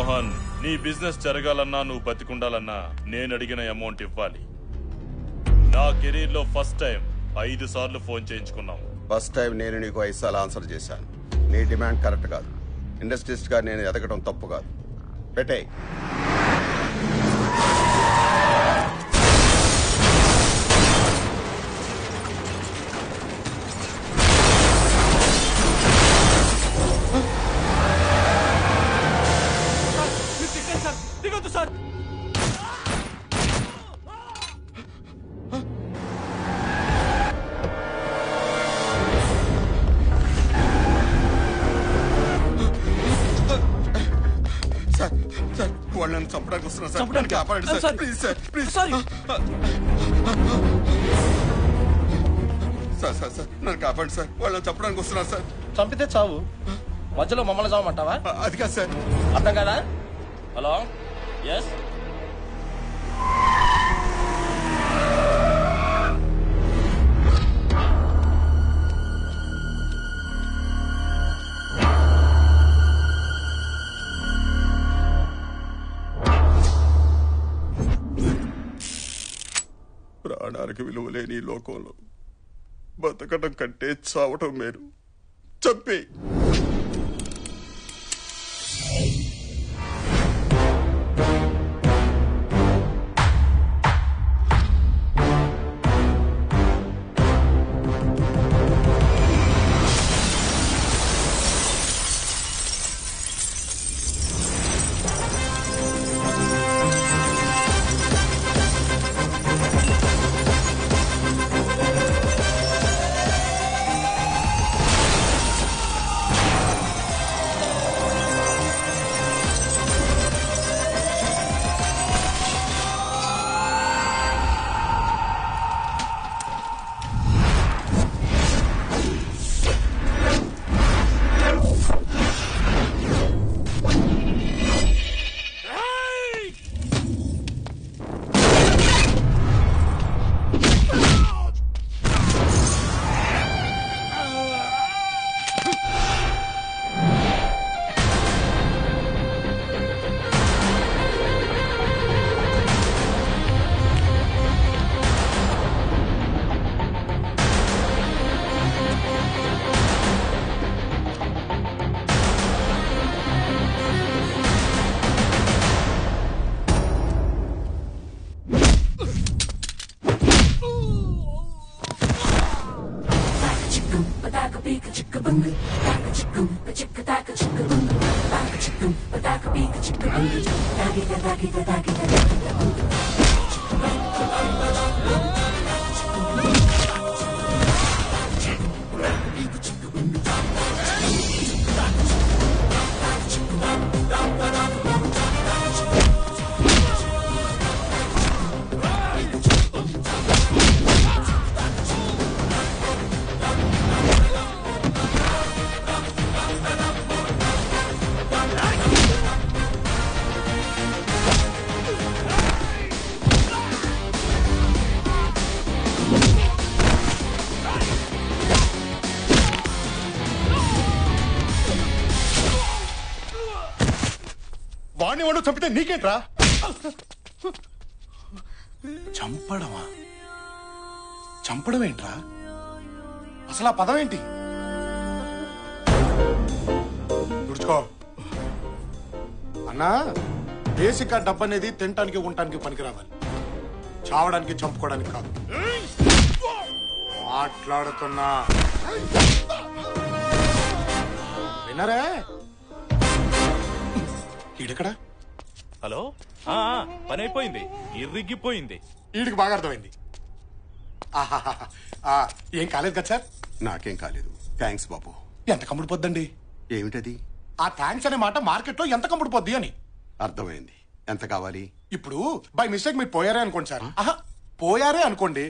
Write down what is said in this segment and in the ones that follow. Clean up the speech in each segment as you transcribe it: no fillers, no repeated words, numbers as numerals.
మోహన్, నీ బిజినెస్ జరగాలన్నా నువ్వు బతికుండాలన్నా నేను అడిగిన అమౌంట్ ఇవ్వాలి. నా కెరీర్ లో ఫస్ట్ టైం 5 సార్లు ఫోన్ చేయించుకున్నాం. ఫస్ట్ టైం నేను నీకు 5 సార్లు ఆన్సర్ చేశాను. నీ డిమాండ్ కరెక్ట్ కాదు. ఇండస్ట్రీస్ట్ గా నేను ఎదగడం తప్పు కాదు. పెట్టే. దిగొద్దు సార్. వాళ్ళని చంపడానికి వస్తున్నా సార్. కాపాడండి sir, please sir, please. Sir sir sir నన్ను కాపాడండి సార్. వాళ్ళని చంపడానికి వస్తున్నారు సార్. చంపితే చావు, మధ్యలో మమ్మల్ని చావమంటావా? అది కాదు సార్. అర్థం కదా? Hello, yes. ప్రాణానికి విలువ లేని ఈ లోకంలో బతకడం కంటే చావటం మేలు. చంపే. వాడిని వాడు చంపితే నీకేంట్రా? చంపడమా? చంపడం ఏంట్రా? అసలు ఆ పదం ఏంటి? తుడుచుకో అన్నా. బేసిక్ గా డబ్బు అనేది తినటానికి ఉండటానికి పనికి రావాలి, చావడానికి చంపుకోవడానికి కాదు. మాట్లాడుతున్నా వినరే? ఈడెక్కడా? హలో, పని అయిపోయింది, ఇరిగిపోయింది. వీడికి బాగా అర్థమైంది. ఏం కాలేదు కదా సార్? నాకేం కాలేదు. థ్యాంక్స్ బాబు. ఎంత కమ్ముడు పొద్దండి? ఏమిటది? ఆ థ్యాంక్స్ అనే మాట మార్కెట్ లో ఎంత కమ్ముడు పొద్ది అని. అర్థమైంది. ఎంత కావాలి? ఇప్పుడు బై మిస్టేక్ మీరు పోయారే అనుకోండి సార్. పోయారే అనుకోండి,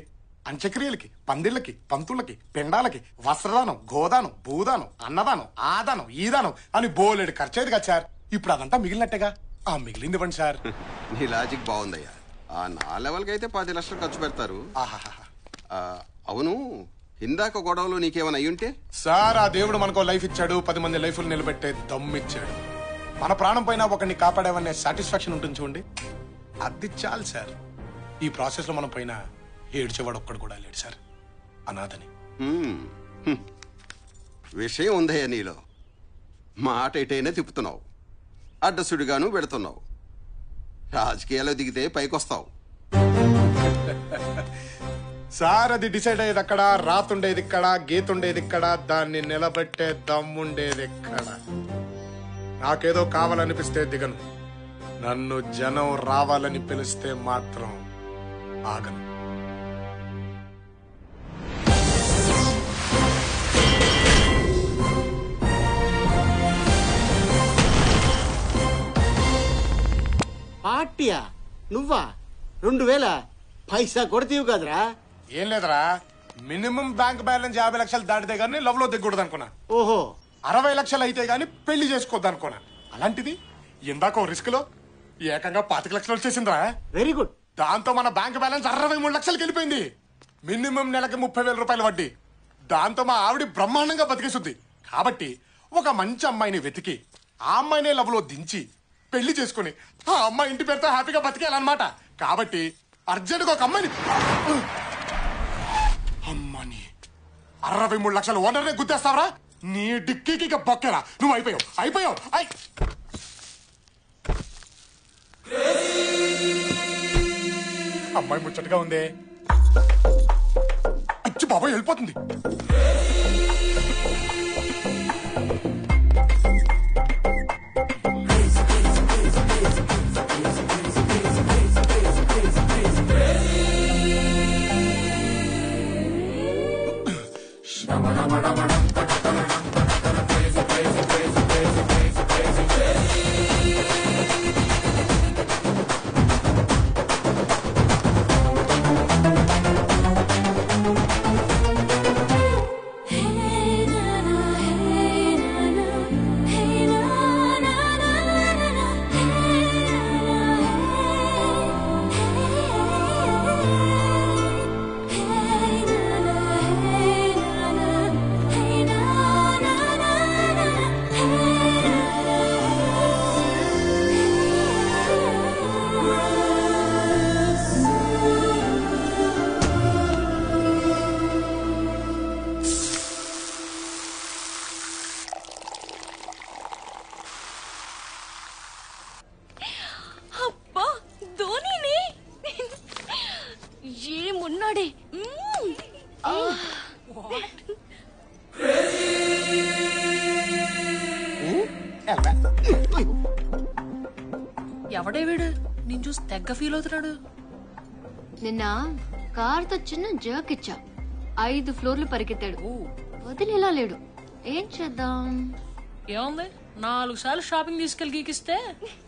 అంత్యక్రియలకి, పందిళ్ళకి, పంతులకి, పిండాలకి, వస్త్రదానం, గోదానం, భూదానం, అన్నదానం, ఆదానం, ఈదానం అని బోలెడు ఖర్చేది కదా సార్. ఇప్పుడు అదంతా మిగిలినట్టేగా. ఆ మిగిలింది ఇవ్వండి సార్. నీ లాజిక్ బాగుందయ్యా. నా లెవెల్కి అయితే 10 లక్షలు ఖర్చు పెడతారు. అవును, ఇందాక గొడవలో నీకేమైనా అయ్యుంటే? సార్, ఆ దేవుడు మనకో లైఫ్ ఇచ్చాడు, 10 మంది లైఫ్లు నిలబెట్టే దమ్మిచ్చాడు. మన ప్రాణం పైన ఒకరిని కాపాడామనే సాటిస్ఫాక్షన్ ఉంటుంది చూడండి, అది చాలు సార్. ఈ ప్రాసెస్ లో మనం పైన ఏడ్చేవాడు ఒక్కడు కూడా లేడు సార్, అనాథని. విషయం ఉందయ్యా నీలో. మాట ఎటైనా తిప్పుతున్నావు, అడ్డసుడిగాను పెడుతున్నావు. రాజకీయాల్లో దిగితే పైకొస్తావు. సార్ అది డిసైడ్ అయ్యేది అక్కడ, రాతుండేది ఇక్కడ, గీతుండేది ఇక్కడ, దాన్ని నిలబెట్టే దమ్ముండేది ఎక్కడ. నాకేదో కావాలనిపిస్తే దిగను, నన్ను జనం రావాలని పిలిస్తే మాత్రం ఆగను. పార్టీయా? నువ్వా? 2000 పైసా కొడతీవు కదరా? ఏం లేదరా, మినిమం బ్యాంక్ బ్యాలెన్స్ 50 లక్షలు దాటితే గానీ లవ్ లో దిగకూడదు అనుకున్నా. ఓహో, 60 లక్షలు అయితే గానీ పెళ్లి చేసుకోవద్దు అనుకున్నా. అలాంటిది ఇందాక రిస్క్ లో ఏకంగా 25 లక్షలు వచ్చేసిందిరా. Very good. దాంతో మన బ్యాంక్ బ్యాలెన్స్ 63 లక్షలకి వెళ్ళిపోయింది. మినిమం నెలకి 30,000 రూపాయలు వడ్డీ. దాంతో మా ఆవిడ బ్రహ్మాండంగా బతికేస్తుంది. కాబట్టి ఒక మంచి అమ్మాయిని వెతికి ఆ అమ్మాయినే లవ్ లో దించి పెళ్లి చేసుకుని ఆ అమ్మాయి ఇంటి పేరుతో హ్యాపీగా బతికేయాలన్నమాట. కాబట్టి అర్జెంట్గా ఒక అమ్మాయిని అమ్మని 63 లక్షలు ఓనర్నే గుద్దేస్తావరా? నీ డిక్కీకి ఇక బొక్కేరా. నువ్వు అయిపోయావు. అమ్మాయి ముచ్చటగా ఉందే. అచ్చి బాబాయ్ వెళ్ళిపోతుంది. ఎవడే వీడు? నేను చూసి తెగ్గ ఫీల్ అవుతున్నాడు. నిన్న కార్తో చిన్న జర్క్ ఇచ్చా, 5 ఫ్లోర్లు పరిగెత్తాడు. వదిలేలా లేడు. ఏం చేద్దాం? ఏముంది, 4 సార్లు షాపింగ్ తీసుకెళ్ళి గీకిస్తే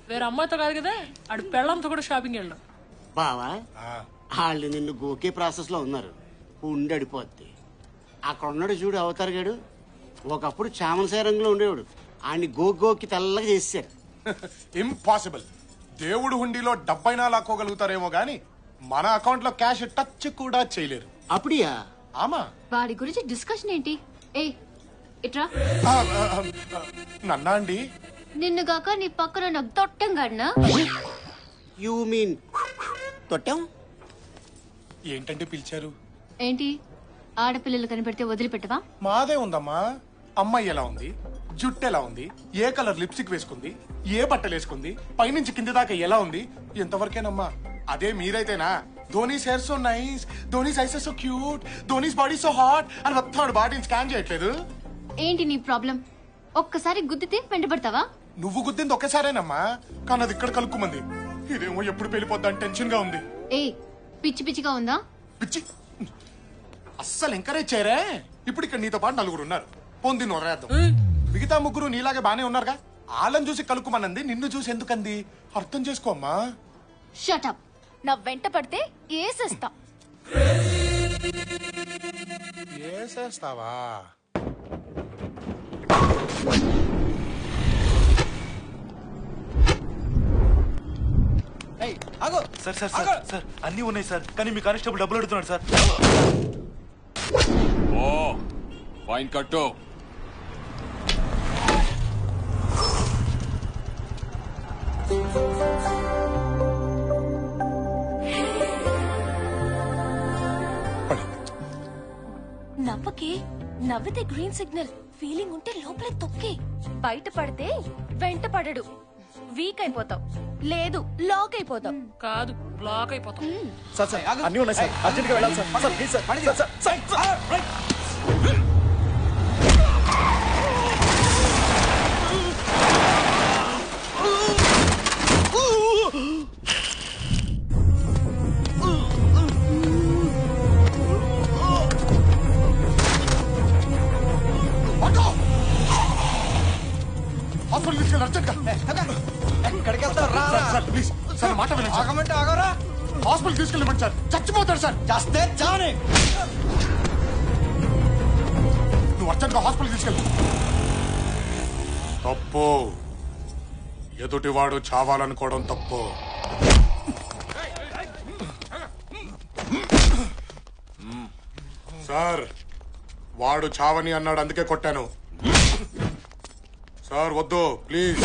వేరే అమ్మాయితో కాదు కదా, ఆడు పెళ్ళంతో కూడా షాపింగ్ వెళ్ళాం. బావా, వాళ్ళు నిన్ను గోకే ప్రాసెస్ లో ఉన్నారు. ఉండడిపోద్ది. అక్కడ ఉన్నాడు చూడు అవతార్ గాడు, ఒకప్పుడు చామనసాయ రంగులో ఉండేవాడు. ఆయన్ని గోకి తెల్లగా చేశారు. ఇంపాసిబుల్. దేవుడు హుండీలో 70 లాక్కోగలుగుతారేమో గాని మన అకౌంట్ లో క్యాష్ టచ్ కూడా చేయలేరు. అప్పుడియా? ఆమా. వాడి గురించి డిస్కషన్ ఏంటి? ఏ ఇట్రా. నన్నా అండి? నిన్ను గాక నీ పక్కన నాకు తొట్టం గడినా. You mean తొట్టం? ఏంటంటే పిలిచారు? ఏంటి, ఆడపిల్లలు కనిపెడితే వదిలిపెట్టవా? మాదే ఉందమ్మా. అమ్మాయి ఎలా ఉంది, జుట్టు ఎలా ఉంది, ఏ కలర్ లిప్స్టిక్ వేసుకుంది, ఏ బట్టలు వేసుకుంది, పైనుంచి కింది దాకా ఎలా ఉంది, ఎంతవరకేనమ్మా. అదే మీరైతేనా Dhoni's hair so nice, Dhoni's eyes so cute, Dhoni's body so hot అని మొత్తం బాడీని స్కాన్ చేయట్లేదు. ఏంటి నీ ప్రాబ్లం? ఒక్కసారి గుద్దితే వెంటబడతావా? నువ్వు గుద్దింది ఒకేసారేనమ్మా, కానీ అది ఇక్కడ కలుక్కుమంది. ఇదేమో ఎప్పుడు పెళ్లిపోద్దని టెన్షన్ గా ఉంది. ఏ పిచ్చి పిచ్చిగా ఉందా? పిచ్చి అస్సలు ఎంకరేజ్ చేయరే. ఇప్పుడు ఇక్కడ నీతో పాటు 4 ఉన్నారు. పొంది నొరేద్దాం. మిగతా 3 నీలాగే బానే ఉన్నారుగా. వాళ్ళని చూసి కలుక్కుమనంది, నిన్ను చూసి ఎందుకంది అర్థం చేసుకోమ్మా. షటప్. నా వెంట పడితే ఏసేస్తా. ఏసేస్తావా? సార్ సార్ సార్ సార్ అన్నీ ఉన్నాయి సార్, కానీ మీ కానిస్టేబుల్ డబ్బులు అడుగుతున్నాడు సార్. ఓ ఫైన్ కట్టు. నవ్వకే, నవ్వితే గ్రీన్ సిగ్నల్, ఫీలింగ్ ఉంటే లోపలే తొక్కే. బయట పడితే వెంట పడడు, వీక్ అయిపోతావు, లేదు లాక్ అయిపోతావు. కాదు బ్లాక్ అయిపోతాం. సార్ సార్ అన్నీ ఉన్నాయి సార్, అర్జెంట్ గా వెళ్ళాలి sir. Sir please sir, sir sir sir. Hospital తీసుకెళ్ళి అర్జెంట్గా. ఎక్కడికి వెళ్తావు? రా సార్ ప్లీజ్ సార్ మాట వినండి. ఆగమంటే ఆగరా. హాస్పిటల్ తీసుకెళ్ళమండి సార్, చచ్చిపోతాడు సార్. చేస్తే చావని. నువ్వు అర్జెంట్గా హాస్పిటల్ తీసుకెళ్ళి. తప్పు, ఎదుటివాడు చావాలనుకోవడం తప్పు. సార్ వాడు చావని అన్నాడు, అందుకే కొట్టాను. సార్ వద్దు ప్లీజ్.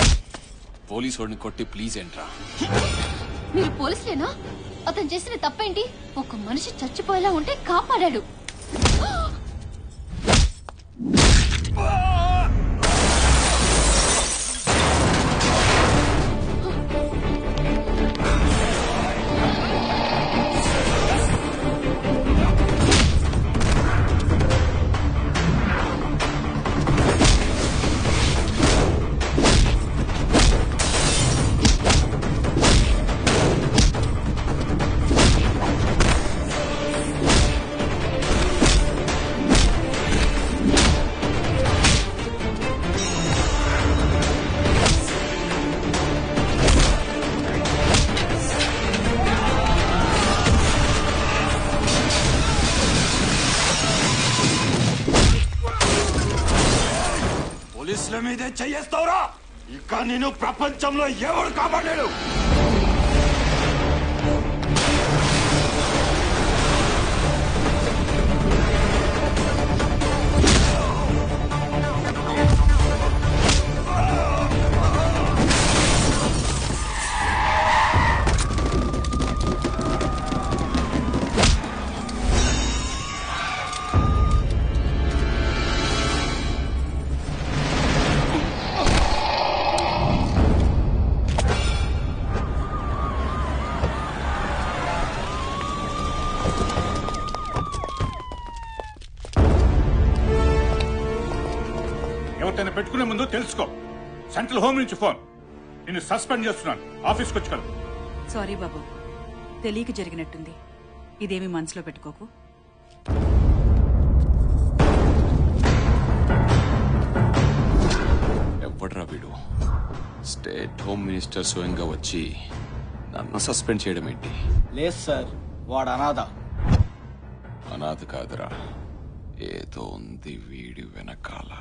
పోలీసు వాడిని కొట్టి ప్లీజ్ ఏంట్రా? మీరు పోలీసులేనా? అతను చేసిన తప్పేంటి? ఒక మనిషి చచ్చిపోయేలా ఉంటే కాపాడాడు. పోలీసుల మీదే చెయ్యేస్తావురా? ఇక నేను ప్రపంచంలో ఎవరు కాపాడాడు? ఎవరికైనా పెట్టుకునే ముందు తెలుసుకో. సెంట్రల్ హోమ్ నుంచి ఫోన్. నిన్ను సస్పెండ్ చేస్తున్నాను. ఆఫీస్కి వచ్చి కలుపు. సారీ బాబు, తెలియక జరిగినట్టుంది. ఇదేమి మనసులో పెట్టుకోకు. ఎవడ్రా వీడు? స్టేట్ హోమ్ మినిస్టర్ స్వయంగా వచ్చి నన్ను సస్పెండ్ చేయడం ఏంటి? లేదు సార్, వాడు అనాథ. అనాథ కాదురా, ఏదో ఉంది వీడి వెనకాల.